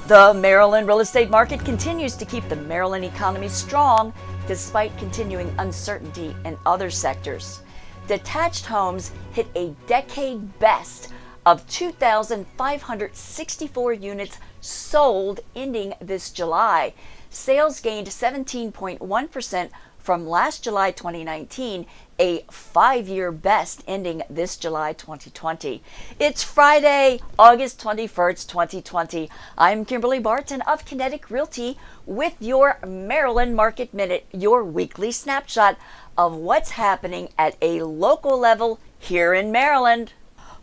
The Maryland real estate market continues to keep the Maryland economy strong despite continuing uncertainty in other sectors. Detached homes hit a decade best of 2,564 units sold ending this July. Sales gained 17.1% from last July 2019, a 5-year best ending this July 2020. It's Friday, August 21st, 2020. I'm Kimberly Barton of Kinetic Realty with your Maryland Market Minute, your weekly snapshot of what's happening at a local level here in Maryland.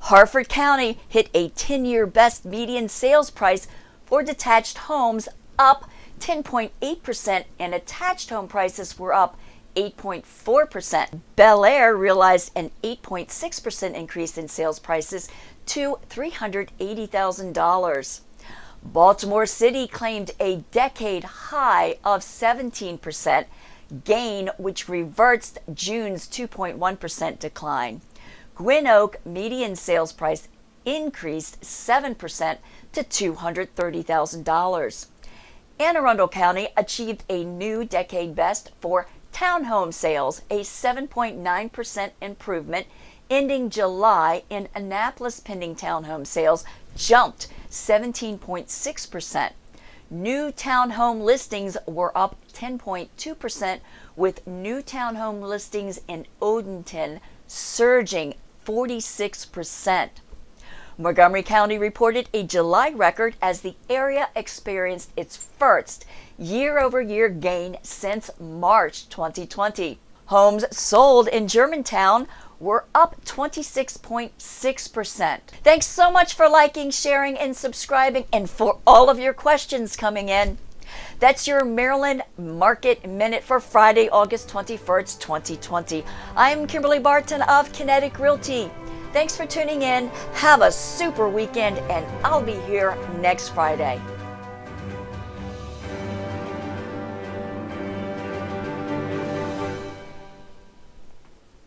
Harford County hit a 10-year best median sales price for detached homes, up 10.8%, and attached home prices were up 8.4%. Bel Air realized an 8.6% increase in sales prices to $380,000. Baltimore City claimed a decade high of 17% gain, which reverts June's 2.1% decline. Gwynn Oak median sales price increased 7% to $230,000. Anne Arundel County achieved a new decade best for townhome sales, a 7.9% improvement, ending July. In Annapolis, pending townhome sales jumped 17.6%. New townhome listings were up 10.2%, with new townhome listings in Odenton surging 46%. Montgomery County reported a July record as the area experienced its first year-over-year gain since March 2020. Homes sold in Germantown were up 26.6%. Thanks so much for liking, sharing, and subscribing, and for all of your questions coming in. That's your Maryland Market Minute for Friday, August 21st, 2020. I'm Kimberly Barton of Kinetic Realty. Thanks for tuning in. Have a super weekend, and I'll be here next Friday.